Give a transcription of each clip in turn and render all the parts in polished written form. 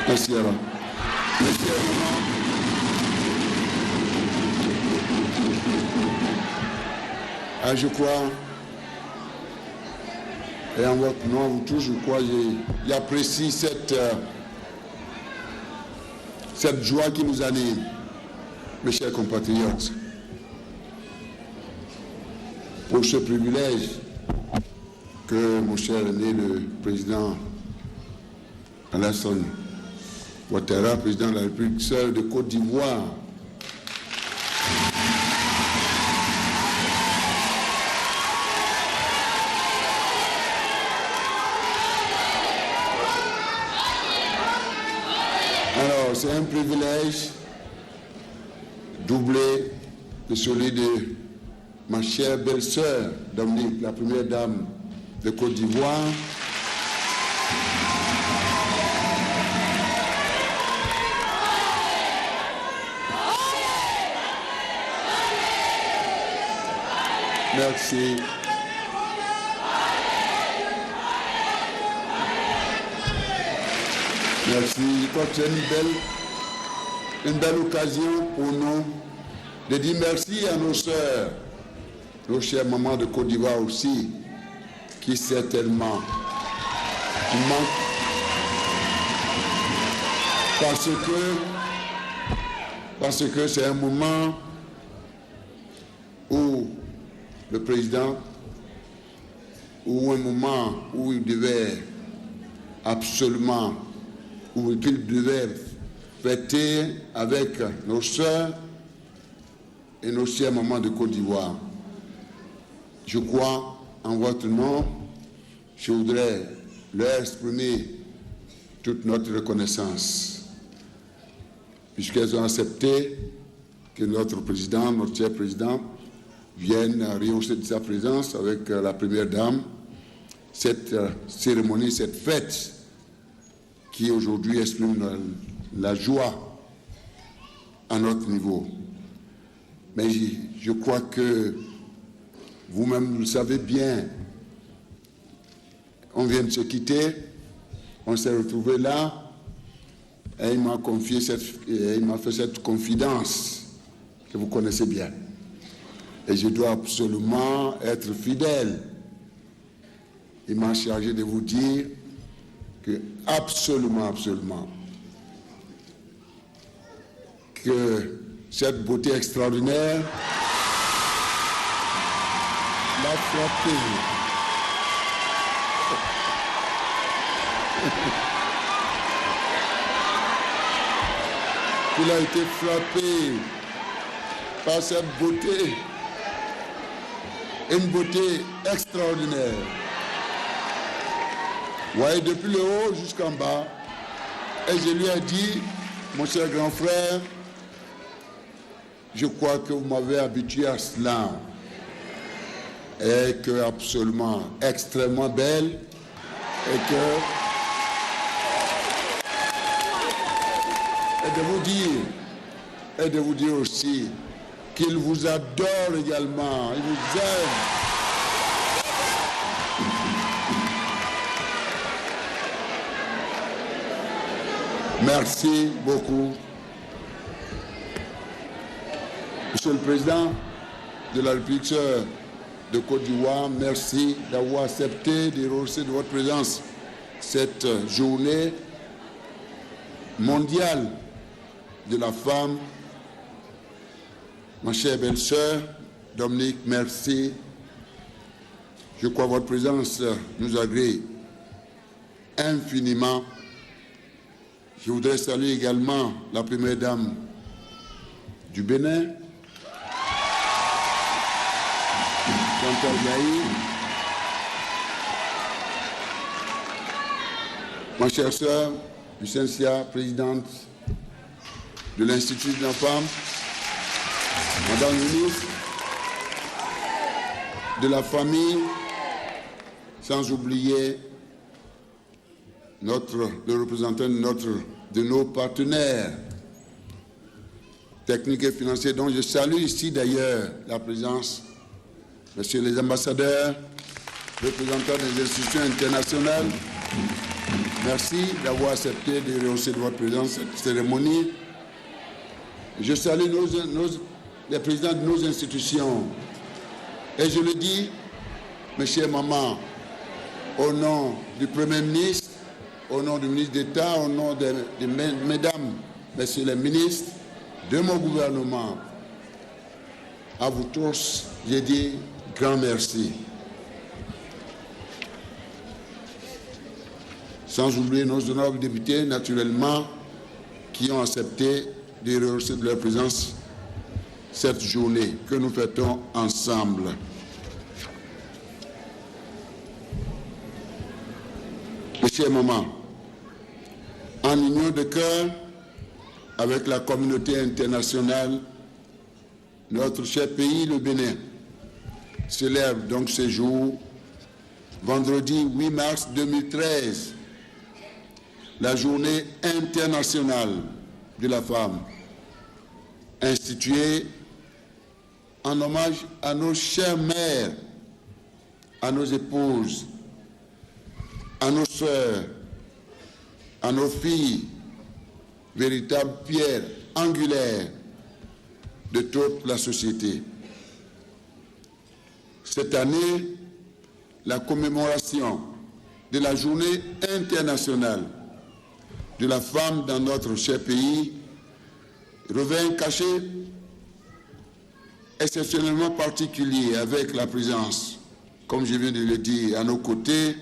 Merci Alain. Merci Alain. Ah, je crois, et en votre nom, vous tous, je crois, j'apprécie cette joie qui nous anime, mes chers compatriotes, pour ce privilège que mon cher aîné, le président Alassane Ouattara, président de la République seule de Côte d'Ivoire, alors, c'est un privilège doublé de celui de ma chère belle-sœur, Dominique, la première dame de Côte d'Ivoire. Merci. Merci. Je crois que c'est une belle occasion pour nous de dire merci à nos sœurs, nos chères mamans de Côte d'Ivoire aussi, qui certainement manquent parce que c'est un moment où le président, ou un moment où il devait absolument, où il devait fêter avec nos sœurs et nos chers mamans de Côte d'Ivoire. Je crois, en votre nom, je voudrais leur exprimer toute notre reconnaissance, puisqu'elles ont accepté que notre président, notre cher président, vienne rehausser de sa présence avec la première dame cette cérémonie, cette fête qui aujourd'hui exprime la joie à notre niveau. Mais je crois que vous-même, vous le savez bien, on vient de se quitter, on s'est retrouvé là, et il m'a confié il m'a fait cette confidence que vous connaissez bien. Et je dois absolument être fidèle. Il m'a chargé de vous dire que absolument, que cette beauté extraordinaire l'a frappé. Il a été frappé par cette beauté, une beauté extraordinaire. Vous voyez, depuis le haut jusqu'en bas, et je lui ai dit, mon cher grand frère, je crois que vous m'avez habitué à cela, et que absolument extrêmement belle, et de vous dire aussi qu'il vous adore également, il vous aime. Merci beaucoup. Monsieur le Président de la République de Côte d'Ivoire, merci d'avoir accepté de rehausser de votre présence cette journée mondiale de la femme. Ma chère belle-sœur, Dominique, merci. Je crois que votre présence nous agrée infiniment. Je voudrais saluer également la première dame du Bénin, Chantal Gaï, ma chère sœur, Lucentia, présidente de l'Institut de la femme, Madame la ministre de la famille, sans oublier le représentant de nos partenaires techniques et financiers, dont je salue ici d'ailleurs la présence, messieurs les ambassadeurs, représentants des institutions internationales, Merci d'avoir accepté de rehausser de votre présence cette cérémonie. Je salue les présidents de nos institutions. Et je le dis, mes chers mamans, au nom du Premier ministre, au nom du ministre d'État, au nom de mesdames, messieurs les ministres, de mon gouvernement, à vous tous, j'ai dit grand merci. Sans oublier nos honorables députés, naturellement, qui ont accepté de rehausser de leur présence cette journée que nous fêtons ensemble. Mes chers mamans, en union de cœur avec la communauté internationale, notre cher pays, le Bénin, célèbre donc ce jour, vendredi 8 mars 2013, la journée internationale de la femme, instituée en hommage à nos chères mères, à nos épouses, à nos sœurs, à nos filles, véritables pierres angulaires de toute la société. Cette année, la commémoration de la journée internationale de la femme dans notre cher pays revint cacher exceptionnellement particulier avec la présence, comme je viens de le dire, à nos côtés,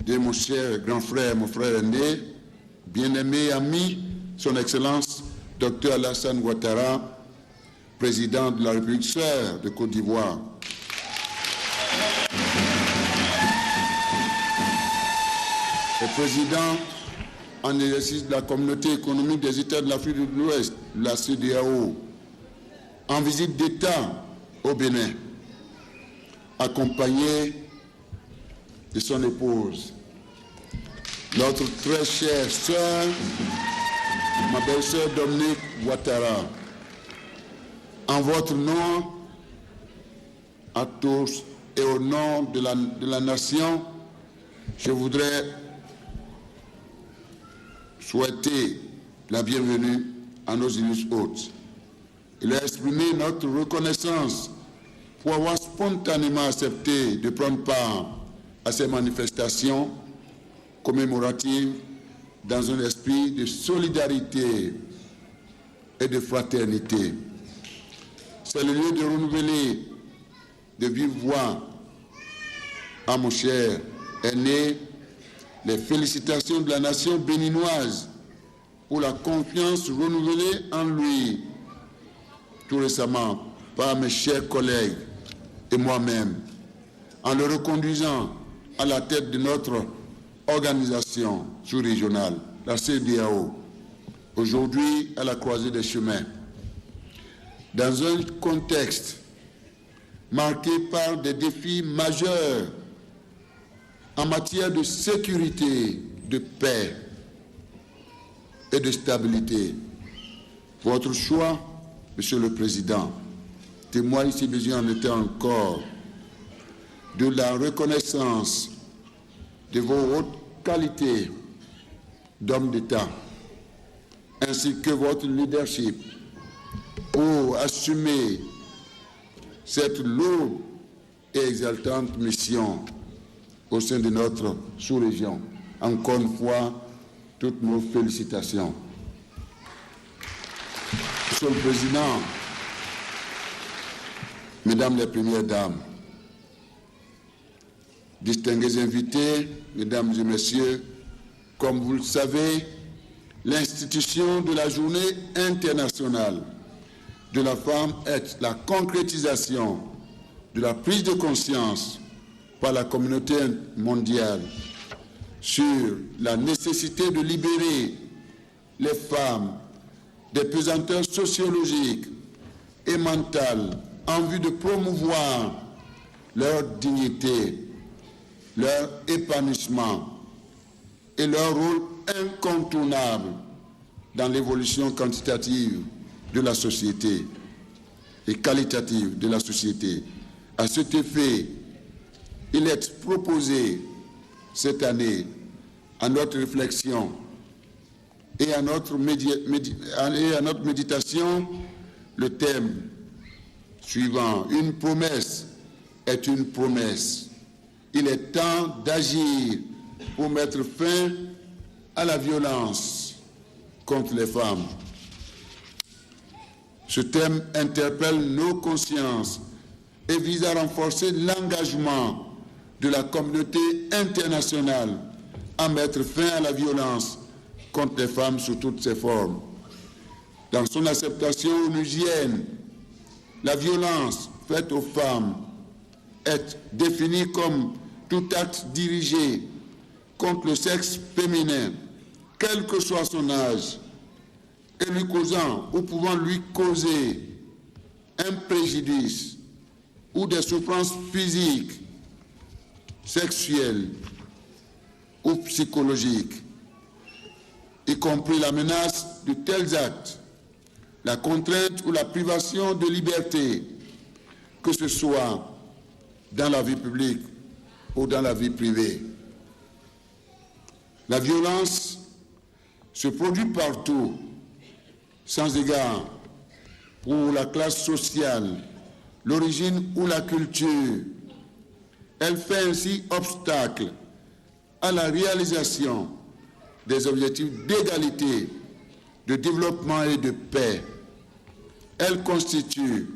de mon cher grand frère, mon frère aîné, bien-aimé ami, son Excellence, Dr Alassane Ouattara, président de la République sœur de Côte d'Ivoire. Le président en exercice de la Communauté économique des États de l'Afrique de l'Ouest, la CEDEAO, en visite d'État au Bénin, accompagné de son épouse, notre très chère sœur, ma belle-sœur Dominique Ouattara. En votre nom, à tous et au nom de la nation, je voudrais souhaiter la bienvenue à nos illustres hôtes. Il a exprimé notre reconnaissance pour avoir spontanément accepté de prendre part à ces manifestations commémoratives dans un esprit de solidarité et de fraternité. C'est le lieu de renouveler de vive voix à mon cher aîné les félicitations de la nation béninoise pour la confiance renouvelée en lui tout récemment par mes chers collègues et moi-même, en le reconduisant à la tête de notre organisation sous-régionale, la CEDEAO, aujourd'hui à la croisée des chemins. Dans un contexte marqué par des défis majeurs en matière de sécurité, de paix et de stabilité. Votre choix, Monsieur le Président, témoigne, si besoin en était encore, de la reconnaissance de vos hautes qualités d'homme d'État, ainsi que votre leadership pour assumer cette lourde et exaltante mission au sein de notre sous-région. Encore une fois, toutes nos félicitations. Monsieur le Président, Mesdames les Premières Dames, distingués invités, Mesdames et Messieurs, comme vous le savez, l'institution de la Journée internationale de la femme est la concrétisation de la prise de conscience par la communauté mondiale sur la nécessité de libérer les femmes des pesanteurs sociologiques et mentales en vue de promouvoir leur dignité, leur épanouissement et leur rôle incontournable dans l'évolution quantitative de la société et qualitative de la société. À cet effet, il est proposé cette année à notre réflexion et à notre méditation le thème suivant. Une promesse est une promesse. Il est temps d'agir pour mettre fin à la violence contre les femmes. Ce thème interpelle nos consciences et vise à renforcer l'engagement de la communauté internationale à mettre fin à la violence contre les femmes sous toutes ses formes. Dans son acceptation onusienne, la violence faite aux femmes est définie comme tout acte dirigé contre le sexe féminin, quel que soit son âge, et lui causant ou pouvant lui causer un préjudice ou des souffrances physiques, sexuelles ou psychologiques, y compris la menace de tels actes, la contrainte ou la privation de liberté, que ce soit dans la vie publique ou dans la vie privée. La violence se produit partout, sans égard pour la classe sociale, l'origine ou la culture. Elle fait ainsi obstacle à la réalisation des objectifs d'égalité, de développement et de paix. Elle constitue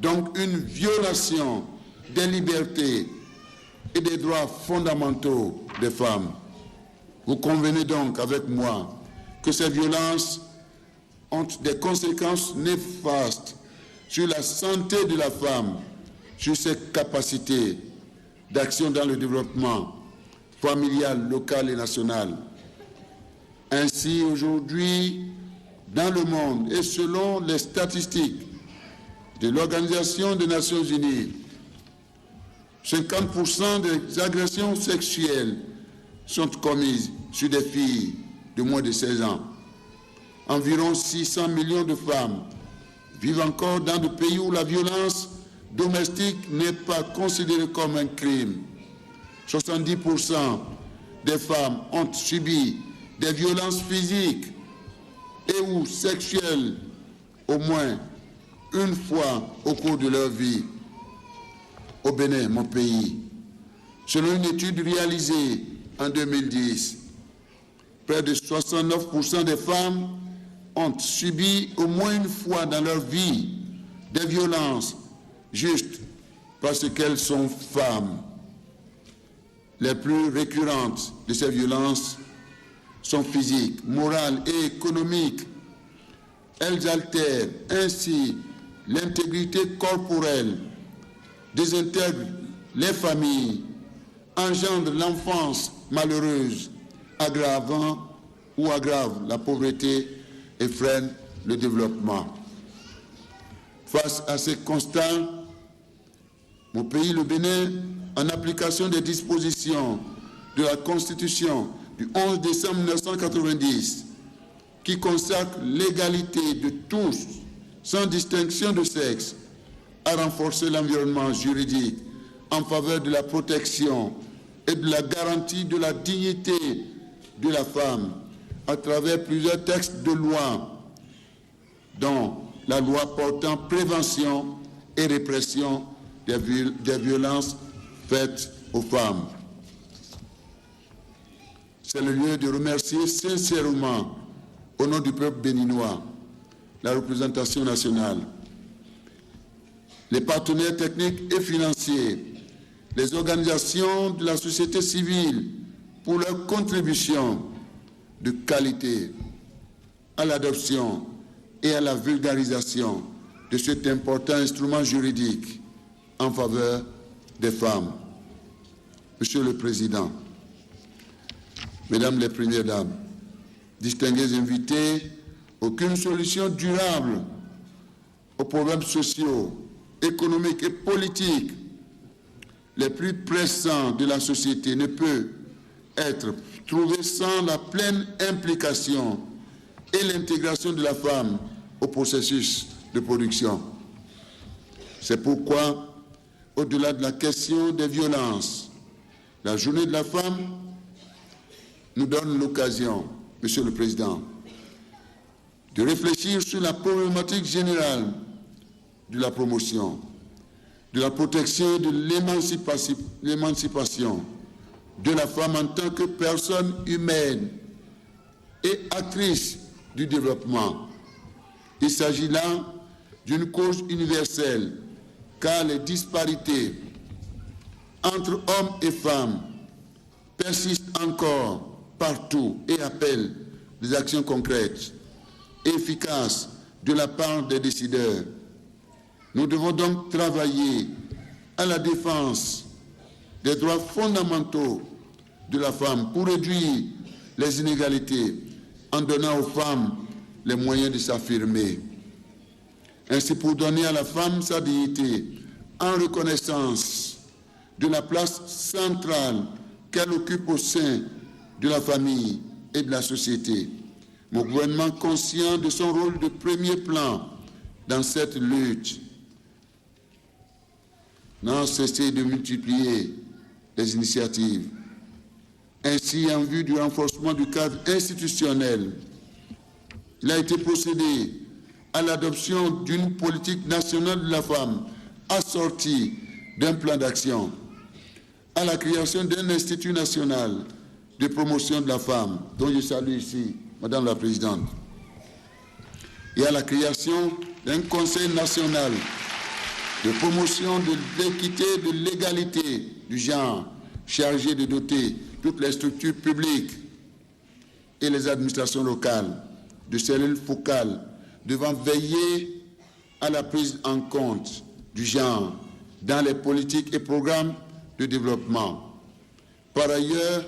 donc une violation des libertés et des droits fondamentaux des femmes. Vous convenez donc avec moi que ces violences ont des conséquences néfastes sur la santé de la femme, sur ses capacités d'action dans le développement familial, local et national. Ainsi, aujourd'hui, dans le monde, et selon les statistiques de l'Organisation des Nations Unies, 50% des agressions sexuelles sont commises sur des filles de moins de 16 ans. Environ 600 millions de femmes vivent encore dans des pays où la violence domestique n'est pas considérée comme un crime. 70% des femmes ont subi des violences physiques et ou sexuelles au moins une fois au cours de leur vie. Au Bénin, mon pays, selon une étude réalisée en 2010, près de 69% des femmes ont subi au moins une fois dans leur vie des violences juste parce qu'elles sont femmes. Les plus récurrentes de ces violences sont physiques, morales et économiques. Elles altèrent ainsi l'intégrité corporelle, désintègrent les familles, engendrent l'enfance malheureuse, aggravant ou aggravent la pauvreté et freinent le développement. Face à ces constats, mon pays, le Bénin, en application des dispositions de la Constitution du 11 décembre 1990, qui consacre l'égalité de tous, sans distinction de sexe, a renforcé l'environnement juridique en faveur de la protection et de la garantie de la dignité de la femme à travers plusieurs textes de loi, dont la loi portant prévention et répression des violences faites aux femmes. C'est le lieu de remercier sincèrement, au nom du peuple béninois, la représentation nationale, les partenaires techniques et financiers, les organisations de la société civile pour leur contribution de qualité à l'adoption et à la vulgarisation de cet important instrument juridique en faveur des femmes. Monsieur le Président, Mesdames les Premières Dames, distingués invités, aucune solution durable aux problèmes sociaux, économiques et politiques les plus pressants de la société ne peut être trouvée sans la pleine implication et l'intégration de la femme au processus de production. C'est pourquoi, au-delà de la question des violences, la journée de la femme nous donne l'occasion, Monsieur le Président, de réfléchir sur la problématique générale de la promotion, de la protection et de l'émancipation de la femme en tant que personne humaine et actrice du développement. Il s'agit là d'une cause universelle, car les disparités entre hommes et femmes persistent encore partout et appellent des actions concrètes et efficaces de la part des décideurs. Nous devons donc travailler à la défense des droits fondamentaux de la femme pour réduire les inégalités en donnant aux femmes les moyens de s'affirmer. Ainsi, pour donner à la femme sa dignité en reconnaissance de la place centrale qu'elle occupe au sein de la famille et de la société. Mon gouvernement, conscient de son rôle de premier plan dans cette lutte, n'a cessé de multiplier les initiatives. Ainsi, en vue du renforcement du cadre institutionnel, il a été procédé à l'adoption d'une politique nationale de la femme assortie d'un plan d'action, à la création d'un institut national de promotion de la femme, dont je salue ici Madame la Présidente, et à la création d'un Conseil national de promotion de l'équité et de l'égalité du genre, chargé de doter toutes les structures publiques et les administrations locales de cellules focales devant veiller à la prise en compte du genre dans les politiques et programmes de développement. Par ailleurs,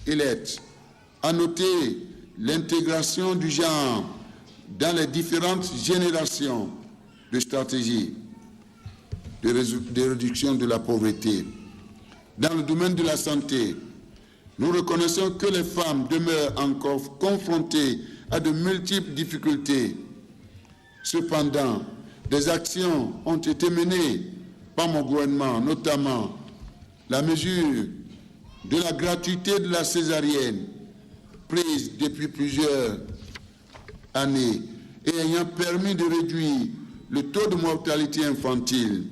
il est à noter l'intégration du genre dans les différentes générations de stratégies de réduction de la pauvreté. Dans le domaine de la santé, nous reconnaissons que les femmes demeurent encore confrontées à de multiples difficultés. Cependant, des actions ont été menées par mon gouvernement, notamment la mesure de la gratuité de la césarienne, prise depuis plusieurs années et ayant permis de réduire le taux de mortalité infantile